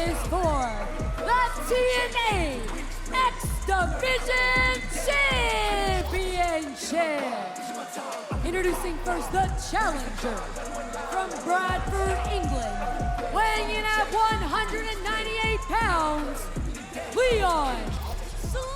is for the TNA X Division Championship. Introducing first the challenger from Bradford, England, weighing in at 198 pounds, Leon Slater.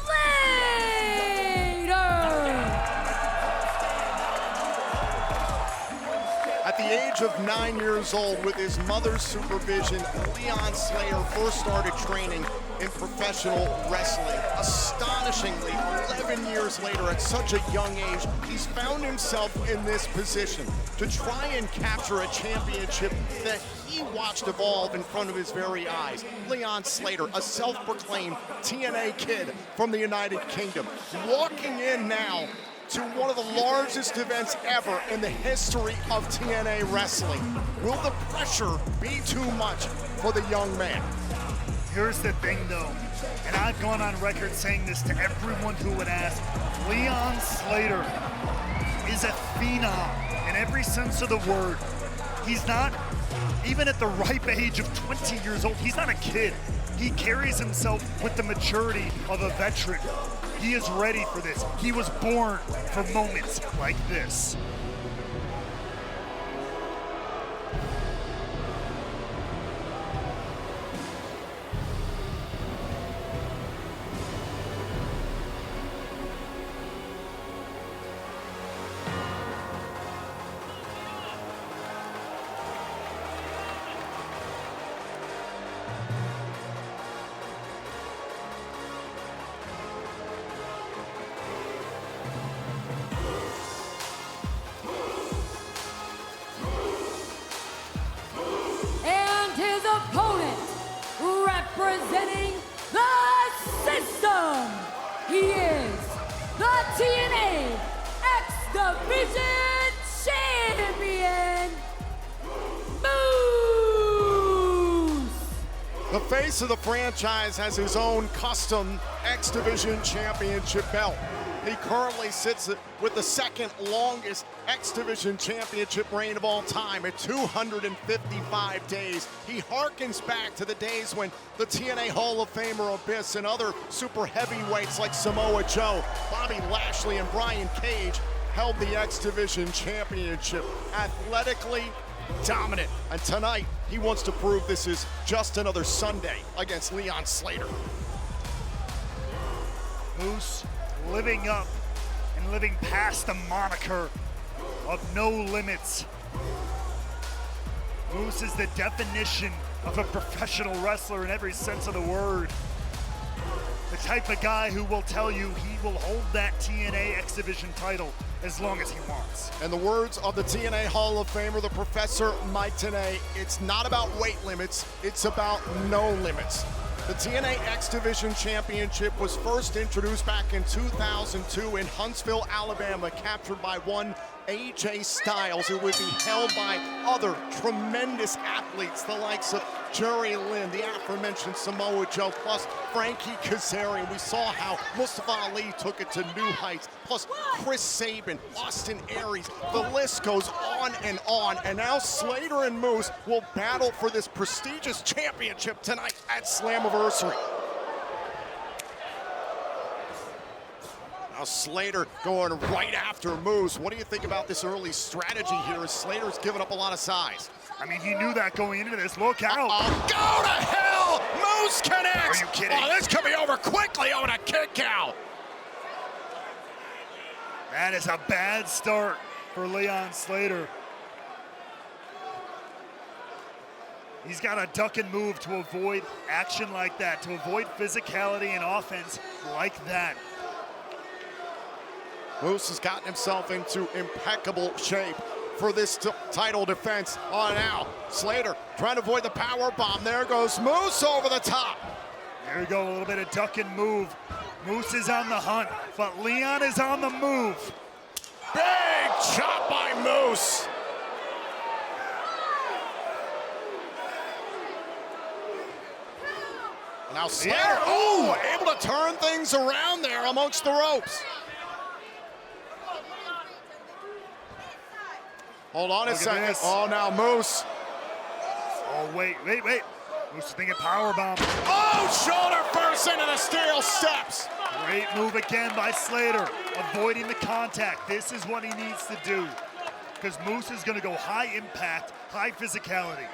At the age of 9 years old, with his mother's supervision, Leon Slater first started training in professional wrestling. Astonishingly, 11 years later, at such a young age, he's found himself in this position to try and capture a championship that he watched evolve in front of his very eyes. Leon Slater, a self-proclaimed TNA kid from the United Kingdom, walking in now to one of the largest events ever in the history of TNA wrestling. Will the pressure be too much for the young man? Here's the thing though, and I've gone on record saying this to everyone who would ask, Leon Slater is a phenom in every sense of the word. He's not, even at the ripe age of 20 years old, he's not a kid. He carries himself with the maturity of a veteran. He is ready for this. He was born for moments like this. Representing the system, he is the TNA X Division Champion, Moose. The face of the franchise has his own custom X Division Championship belt. He currently sits with the second longest X Division Championship reign of all time at 255 days. He harkens back to the days when the TNA Hall of Famer Abyss and other super heavyweights like Samoa Joe, Bobby Lashley, and Brian Cage held the X Division Championship. Athletically dominant. And tonight, he wants to prove this is just another Sunday against Leon Slater. Moose living up and living past the moniker of no limits. Moose is the definition of a professional wrestler in every sense of the word. The type of guy who will tell you he will hold that TNA X Division title as long as he wants. And the words of the TNA Hall of Famer, the Professor Mike Tenay, it's not about weight limits, it's about no limits. The TNA X Division Championship was first introduced back in 2002 in Huntsville, Alabama, captured by one AJ Styles. It would be held by other tremendous athletes, the likes of Jerry Lynn, the aforementioned Samoa Joe, plus Frankie Kazarian. We saw how Mustafa Ali took it to new heights, plus Chris Sabin, Austin Aries. The list goes on. And now Slater and Moose will battle for this prestigious championship tonight at Slammiversary. Now Slater going right after Moose. What do you think about this early strategy here as Slater's given up a lot of size? I mean, he knew that going into this. Look out. Go to hell! Moose connects! Are you kidding? Oh, this could be over quickly on a kick out. That is a bad start for Leon Slater. He's got to duck and move to avoid action like that, to avoid physicality and offense like that. Moose has gotten himself into impeccable shape for this title defense. Oh, now Slater trying to avoid the power bomb. There goes Moose over the top. There you go, a little bit of duck and move. Moose is on the hunt, but Leon is on the move. Big chop by Moose. Now Slater, able to turn things around there amongst the ropes. Hold on a second. Oh, now Moose. Oh, wait. Moose thinking powerbomb. Oh, shoulder first into the steel steps. Great move again by Slater, avoiding the contact. This is what he needs to do, because Moose is going to go high impact, high physicality.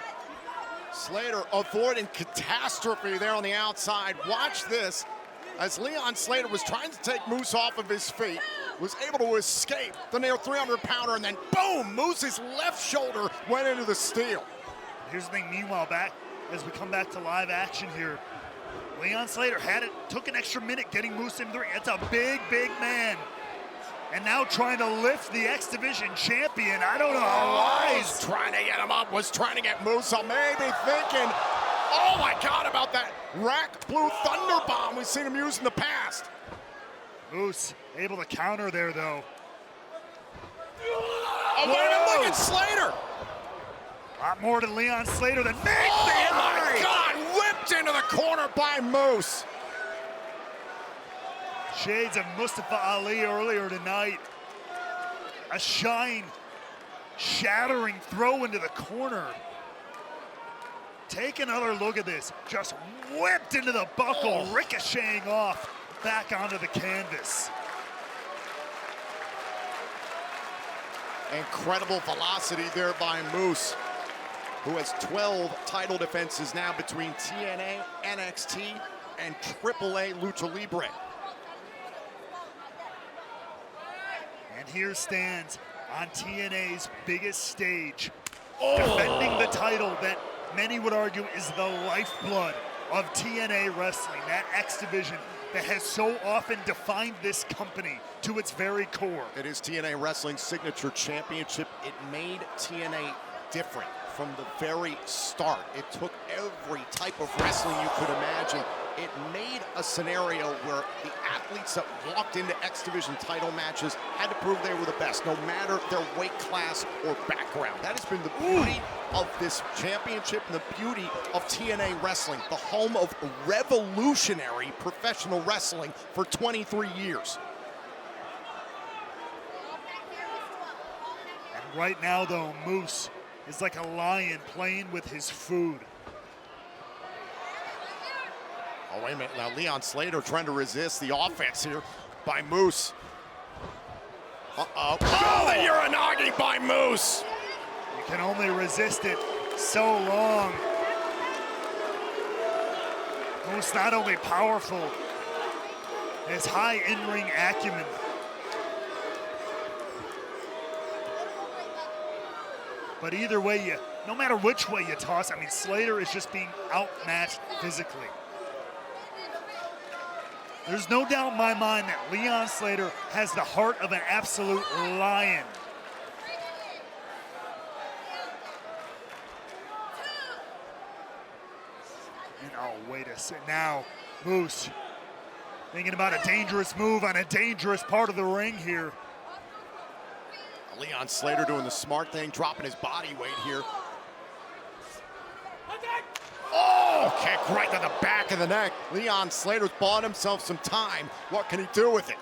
Slater avoiding catastrophe there on the outside. Watch this, as Leon Slater was trying to take Moose off of his feet, was able to escape the near 300-pounder, and then boom, Moose's left shoulder went into the steel. Here's the thing, meanwhile, back as we come back to live action here, Leon Slater took an extra minute getting Moose in the ring. It's a big, big man. And now trying to lift the X Division champion. I don't know why he's trying to get him up, was trying to get Moose up, maybe thinking, oh my God, about that rack blue thunder bomb we've seen him use in the past. Moose able to counter there, though. Oh, look at Slater. A lot more to Leon Slater than Nick. Oh my God, whipped into the corner by Moose. Shades of Mustafa Ali earlier tonight. A shattering throw into the corner. Take another look at this. Just whipped into the buckle, ricocheting off back onto the canvas. Incredible velocity there by Moose, who has 12 title defenses now between TNA, NXT, and AAA Lucha Libre. And here stands on TNA's biggest stage, defending the title that many would argue is the lifeblood of TNA wrestling, that X Division that has so often defined this company to its very core. It is TNA Wrestling's signature championship. It made TNA different from the very start. It took every type of wrestling you could imagine. It made a scenario where the athletes that walked into X Division title matches had to prove they were the best, no matter their weight class or background. That has been the beauty of this championship and the beauty of TNA Wrestling, the home of revolutionary professional wrestling for 23 years. And right now, though, Moose is like a lion playing with his food. Oh, wait a minute. Now, Leon Slater trying to resist the offense here by Moose. Uh-oh. Oh, the Uranagi by Moose. You can only resist it so long. Moose not only powerful, his high in-ring acumen. But either way, no matter which way you toss, I mean, Slater is just being outmatched physically. There's no doubt in my mind that Leon Slater has the heart of an absolute lion. And oh, wait a second. Now, Moose thinking about a dangerous move on a dangerous part of the ring here. Leon Slater doing the smart thing, dropping his body weight here. Oh, kick right to the back of the neck. Leon Slater's bought himself some time. What can he do with it?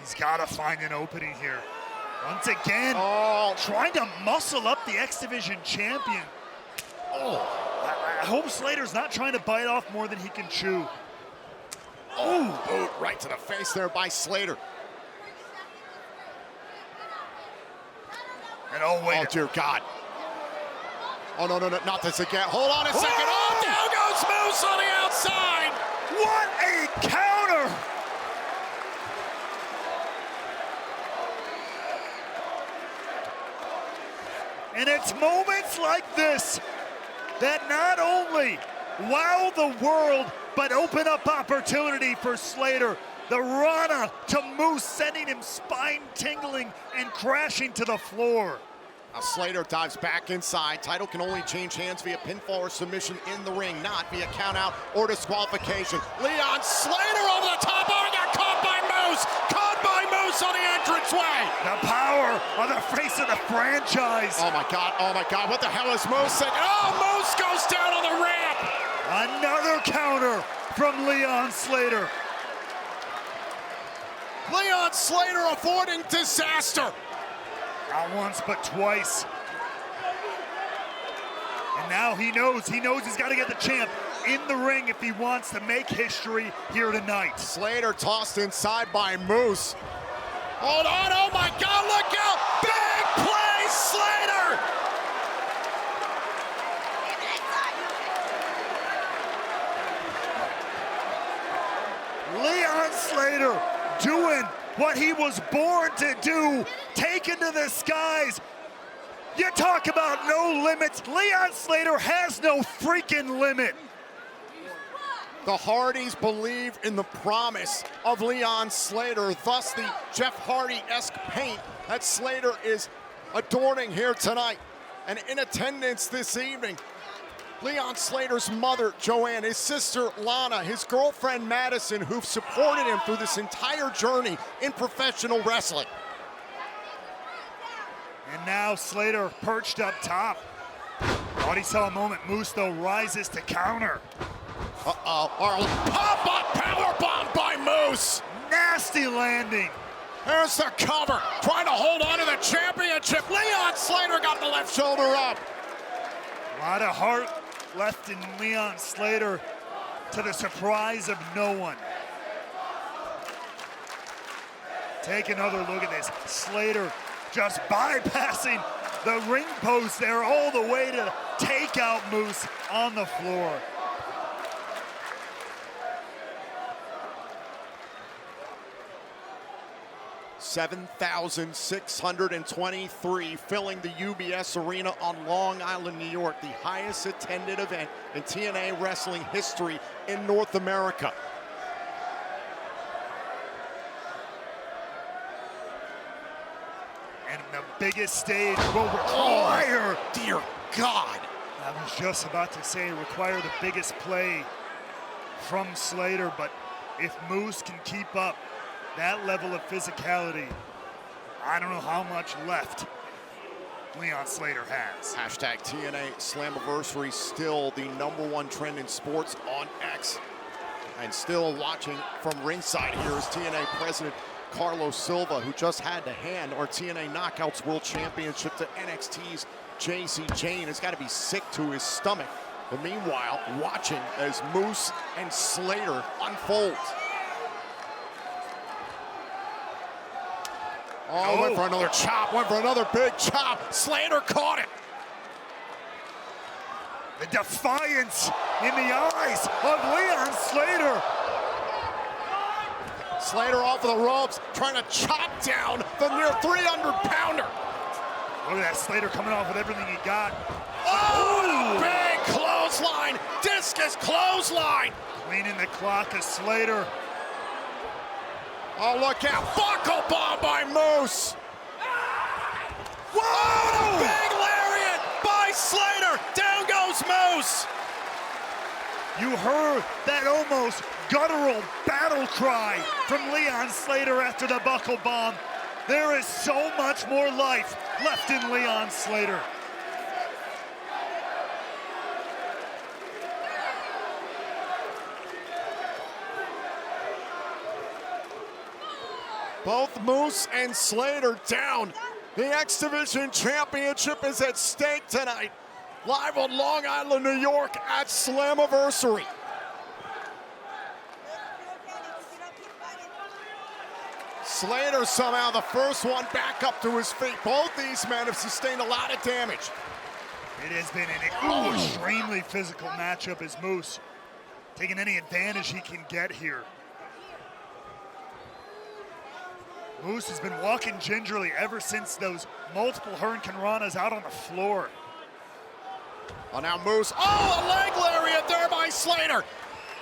He's got to find an opening here. Once again, trying to muscle up the X Division champion. I hope Slater's not trying to bite off more than he can chew. Oh, boot right to the face there by Slater. And oh, wait. Oh, dear God. Oh, no, not this again. Hold on a second. Oh, down goes Moose on the outside. What a counter. And it's moments like this that not only wow the world, but open up opportunity for Slater. The Rana to Moose, sending him spine tingling and crashing to the floor. Now Slater dives back inside. Title can only change hands via pinfall or submission in the ring, not via countout or disqualification. Leon Slater over the top. Oh, he got caught by Moose. Caught by Moose on the entranceway. The power of the face of the franchise. Oh my God, what the hell is Moose saying? Oh, Moose goes down on the ramp. Another counter from Leon Slater. Leon Slater avoiding disaster. Not once, but twice. And Now he knows he's got to get the champ in the ring if he wants to make history here tonight. Slater tossed inside by Moose. Hold on, oh my God, look out! Big play, Slater! Leon Slater doing what he was born to do, taken to the skies. You talk about no limits. Leon Slater has no freaking limit. The Hardys believe in the promise of Leon Slater, thus the Jeff Hardy-esque paint that Slater is adorning here tonight. And in attendance this evening, Leon Slater's mother, Joanne, his sister, Lana, his girlfriend, Madison, who've supported him through this entire journey in professional wrestling. And now Slater perched up top. Thought he saw a moment. Moose, though, rises to counter. Pop-up powerbomb by Moose. Nasty landing. There's the cover, trying to hold on to the championship. Leon Slater got the left shoulder up. A lot of heart left in Leon Slater, to the surprise of no one. Take another look at this. Slater just bypassing the ring post there all the way to take out Moose on the floor. $7,623 filling the UBS Arena on Long Island, New York, the highest attended event in TNA wrestling history in North America. And the biggest stage will require, dear God. I was just about to say, require the biggest play from Slater, but if Moose can keep up that level of physicality, I don't know how much left Leon Slater has. Hashtag TNA Slammiversary, still the #1 trend in sports on X. And still watching from ringside here is TNA President Carlos Silva, who just had to hand our TNA Knockouts World Championship to NXT's JC Jane. Has got to be sick to his stomach. But meanwhile, watching as Moose and Slater unfold. Oh, went for another chop, went for another big chop. Slater caught it. The defiance in the eyes of Leon Slater. Slater off of the ropes, trying to chop down the near 300-pounder. Look at that, Slater coming off with everything he got. Oh, big clothesline, discus clothesline. Cleaning the clock of Slater. Oh, look out, buckle bomb by Moose. Whoa, a big lariat by Slater. Down goes Moose. You heard that almost guttural battle cry from Leon Slater after the buckle bomb. There is so much more life left in Leon Slater. Both Moose and Slater down. The X Division Championship is at stake tonight. Live on Long Island, New York at Slammiversary. Slater somehow the first one back up to his feet. Both these men have sustained a lot of damage. It has been an extremely physical matchup as Moose taking any advantage he can get here. Moose has been walking gingerly ever since those multiple hurricanranas out on the floor. Oh, now Moose, a leg lariat there by Slater.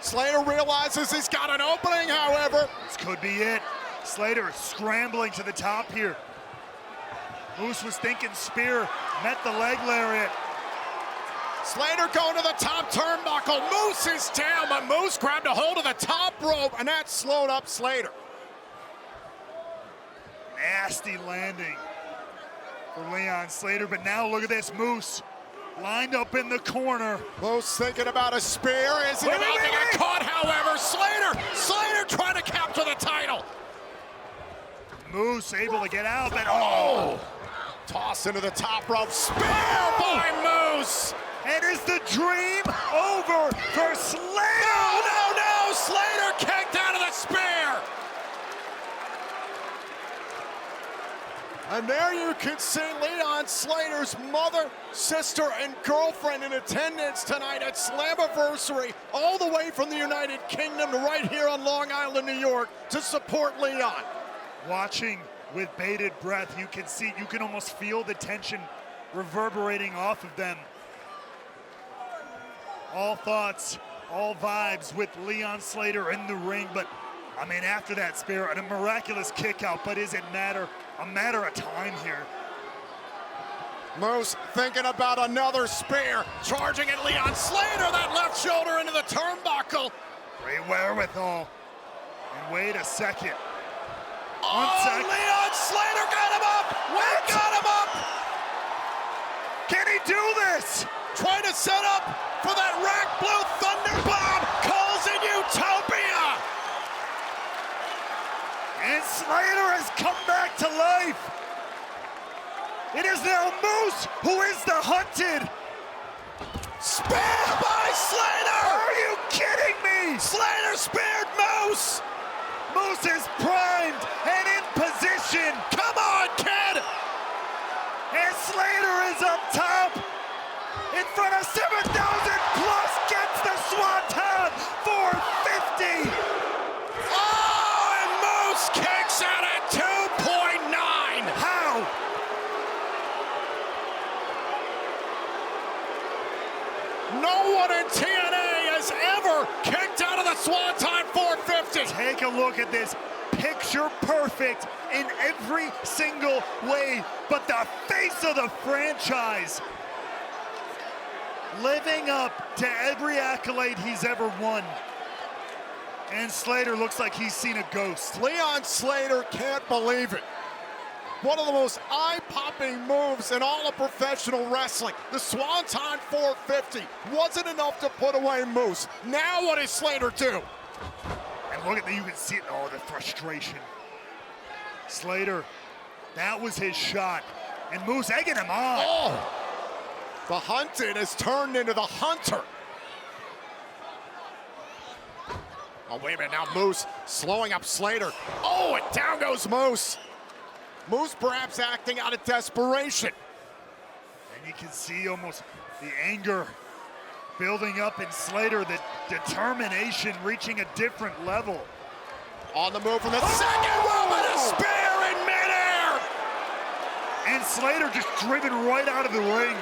Slater realizes he's got an opening, however. This could be it. Slater scrambling to the top here. Moose was thinking spear, met the leg lariat. Slater going to the top turnbuckle. Moose is down, but Moose grabbed a hold of the top rope, and that slowed up Slater. Nasty landing for Leon Slater, but now look at this, Moose lined up in the corner. Moose thinking about a spear. Is he about to get caught, however? Slater trying to capture the title. Moose able to get out, but Toss into the top rope, spear by Moose. And is the dream over for Slater? No, Slater kicked out of the spear. And there you can see Leon Slater's mother, sister, and girlfriend in attendance tonight at Slammiversary, all the way from the United Kingdom to right here on Long Island, New York, to support Leon. Watching with bated breath, you can almost feel the tension reverberating off of them. All thoughts, all vibes with Leon Slater in the ring, but I mean, after that spear, a miraculous kick out, but is it a matter of time here? Moose thinking about another spear, charging at Leon Slater, that left shoulder into the turnbuckle. Great wherewithal. And wait a second. Leon Slater got him up! We got him up! Can he do this? Trying to set up for that Rack Blue Thunder Bomb, calls in Utopia! And Slater has come back to life. It is now Moose who is the hunted. Spear by Slater! Are you kidding me? Slater speared Moose! Moose is primed and in position. Come on, kid! And Slater is up top in front of 7,000 plus, gets the Swanton 450. Oh, and Moose kicks out at 2.9. How? No one in TNA has ever kicked out of the Swanton 450. Take a look at this. Picture perfect in every single way, but the face of the franchise, living up to every accolade he's ever won. And Slater looks like he's seen a ghost. Leon Slater can't believe it. One of the most eye-popping moves in all of professional wrestling. The Swanton 450 wasn't enough to put away Moose. Now what does Slater do? And look at that, you can see it, oh, the frustration. Slater, that was his shot. And Moose egging him on. Oh! The hunted has turned into the hunter. Oh, wait a minute, now Moose slowing up Slater. Oh, and down goes Moose. Moose perhaps acting out of desperation. And you can see almost the anger building up in Slater, the determination reaching a different level. On the move from the second rope and a spear in midair. And Slater just driven right out of the ring.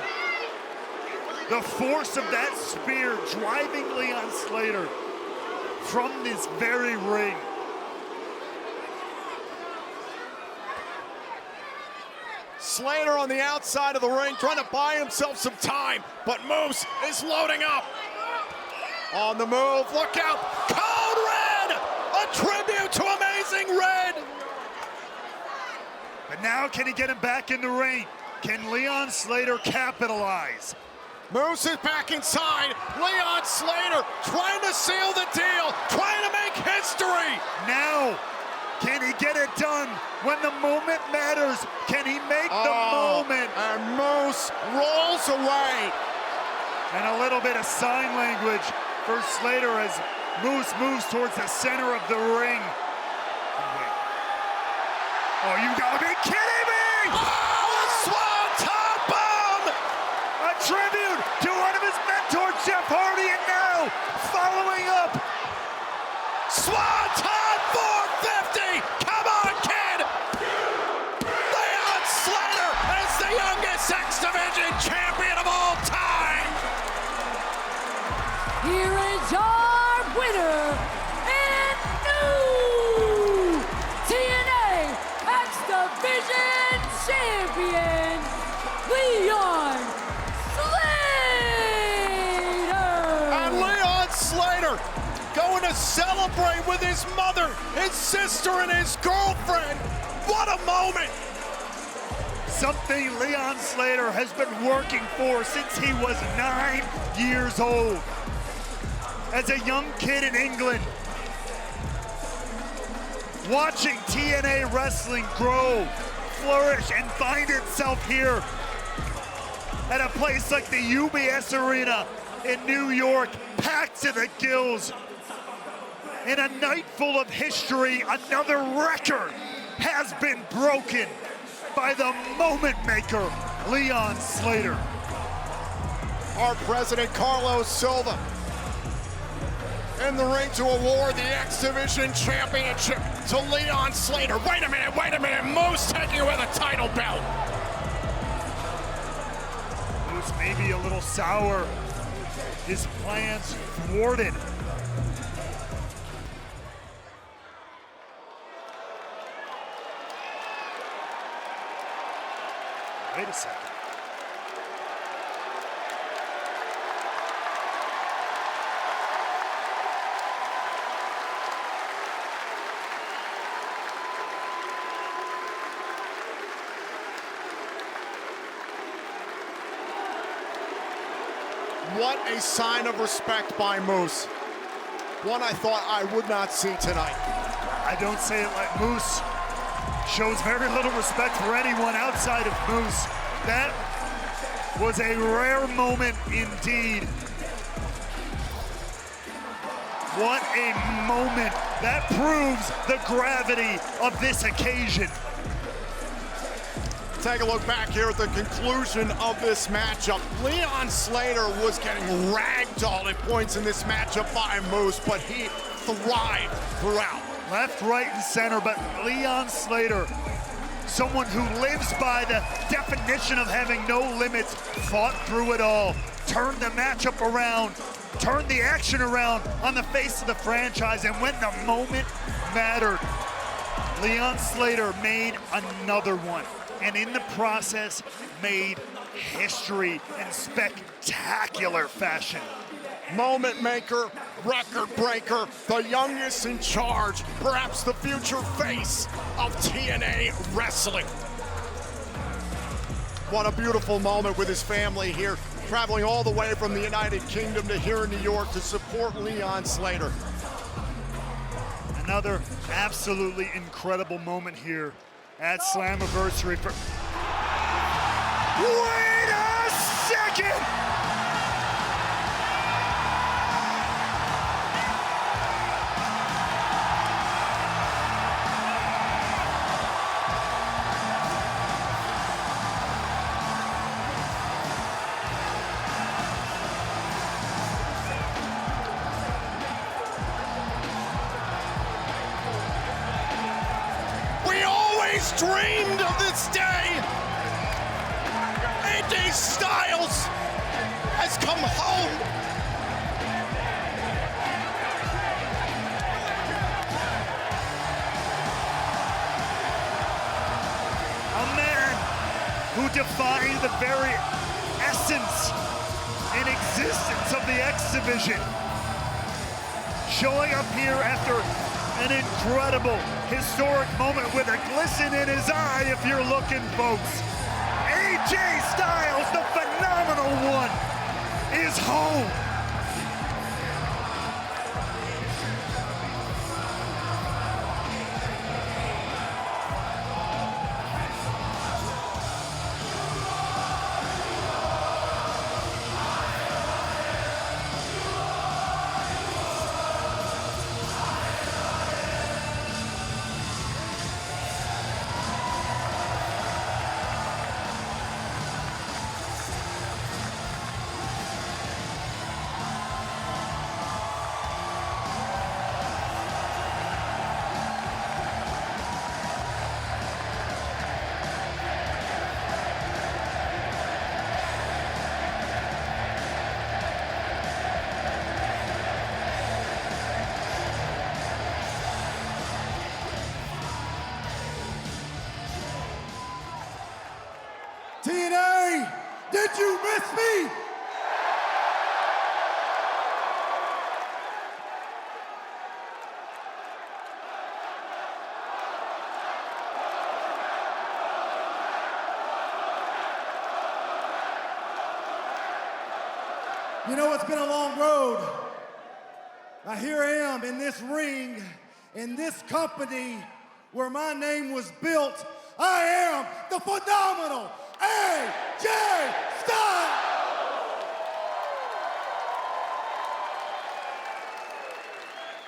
The force of that spear driving Leon Slater from this very ring. Slater on the outside of the ring trying to buy himself some time, but Moose is loading up. On the move, look out, Code Red! A tribute to Amazing Red! But now can he get him back in the ring? Can Leon Slater capitalize? Moose is back inside. Leon Slater trying to seal the deal, trying to make history. Now, can he get it done when the moment matters? Can he make the moment? And Moose rolls away. And a little bit of sign language for Slater as Moose moves towards the center of the ring. Oh, you gotta be kidding me! Oh, a Swanton Bomb! A tribute to one of his mentors, Jeff Hardy, and now following up. Swanton 450! Come on, kid! Leon Slater is the youngest X Division champion of all time! Here is our winner and new TNA X Division champion, Leon Slater! And Leon Slater going to celebrate with his mother, his sister, and his girlfriend. What a moment! Something Leon Slater has been working for since he was 9 years old. As a young kid in England, watching TNA wrestling grow, flourish and find itself here at a place like the UBS Arena in New York, packed to the gills. In a night full of history, another record has been broken by the moment maker, Leon Slater. Our president, Carlos Silva, in the ring to award the X Division Championship to Leon Slater. Wait a minute, Moose taking away the title belt. Moose may be a little sour. His plans thwarted. Wait a second. What a sign of respect by Moose. One I thought I would not see tonight. I don't say it like Moose shows very little respect for anyone outside of Moose. That was a rare moment indeed. What a moment. That proves the gravity of this occasion. Take a look back here at the conclusion of this matchup. Leon Slater was getting ragdolled at points in this matchup by Moose, but he thrived throughout. Left, right, and center, but Leon Slater, someone who lives by the definition of having no limits, fought through it all, turned the matchup around, turned the action around on the face of the franchise, and when the moment mattered, Leon Slater made another one, and in the process made history in spectacular fashion. Moment maker, record breaker, the youngest in charge, perhaps the future face of TNA wrestling. What a beautiful moment with his family here, traveling all the way from the United Kingdom to here in New York to support Leon Slater. Another absolutely incredible moment here at Slammiversary. Wait a second! Dreamed of this day. AJ Styles has come home. A man who defined the very essence and existence of the X Division, showing up here after an incredible, historic moment with a glisten in his eye if you're looking, folks. AJ Styles, the phenomenal one, is home. TNA, did you miss me? You know, it's been a long road. Now here I am in this ring, in this company where my name was built I am the phenomenal AJ Styles.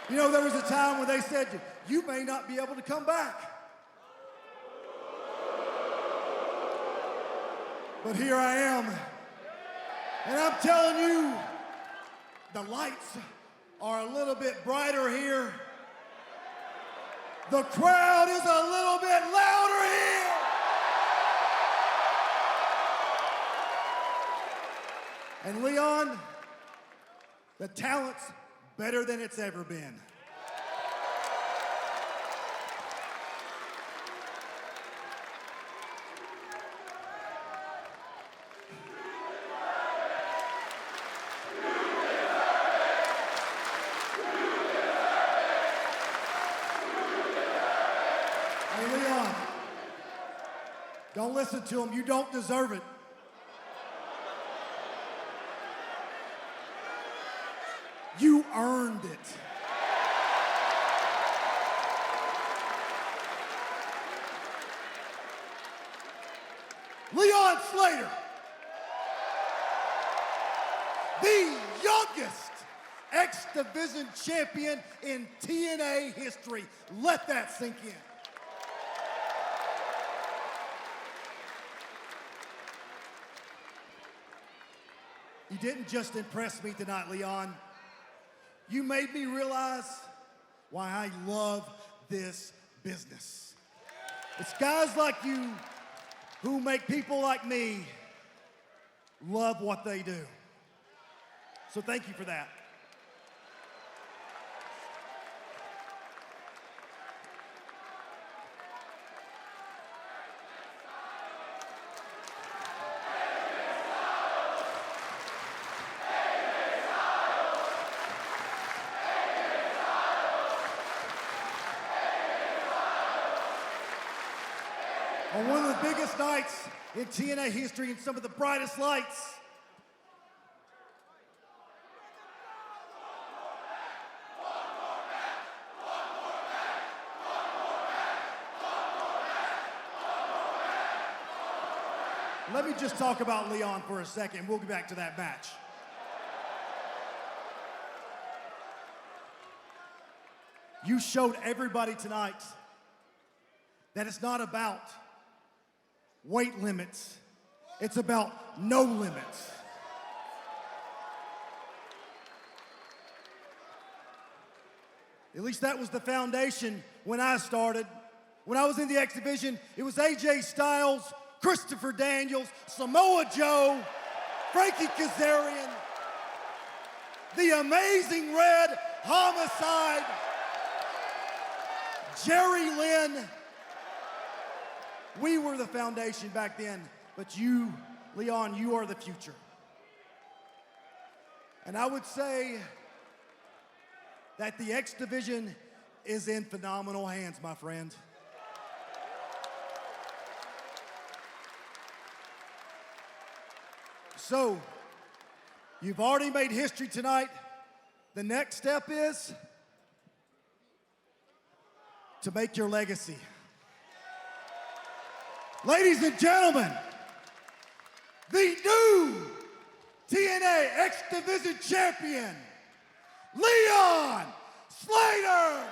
You know, there was a time when they said, you may not be able to come back. But here I am, and I'm telling you, the lights are a little bit brighter here. The crowd is a little bit louder here. And Leon, the talent's better than it's ever been. Hey, Leon, don't listen to him. You don't deserve it. You earned it. Leon Slater, the youngest X Division champion in TNA history. Let that sink in. You didn't just impress me tonight, Leon. You made me realize why I love this business. It's guys like you who make people like me love what they do. So thank you for that. On one of the biggest nights in TNA history and some of the brightest lights, let me just talk about Leon for a second. We'll get back to that match. You showed everybody tonight that it's not about weight limits. It's about no limits. At least that was the foundation when I started. When I was in the X Division, it was AJ Styles, Christopher Daniels, Samoa Joe, Frankie Kazarian, the Amazing Red, Homicide, Jerry Lynn. We were the foundation back then, but you, Leon, you are the future. And I would say that the X Division is in phenomenal hands, my friend. So, you've already made history tonight. The next step is to make your legacy. Ladies and gentlemen, the new TNA X Division champion, Leon Slater!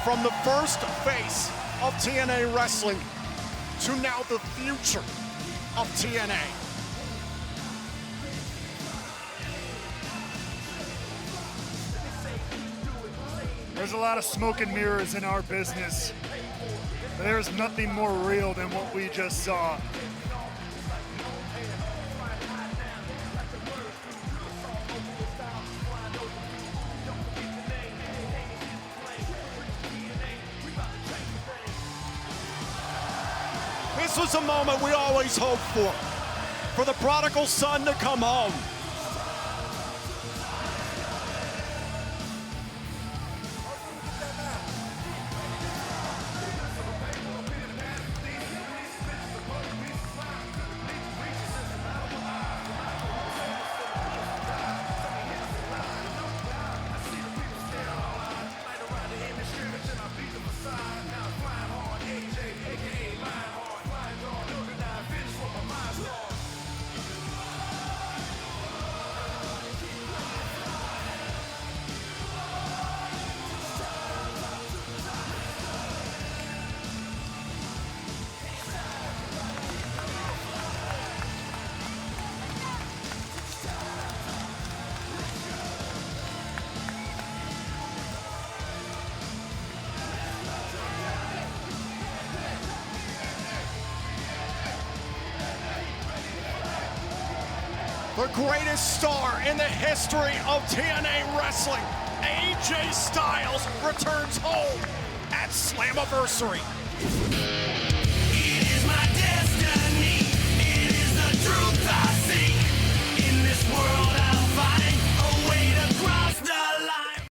From the first face of TNA Wrestling to now the future of TNA. There's a lot of smoke and mirrors in our business, but there's nothing more real than what we just saw. This was a moment we always hoped for the prodigal son to come home. The greatest star in the history of TNA wrestling, AJ Styles, returns home at Slammiversary.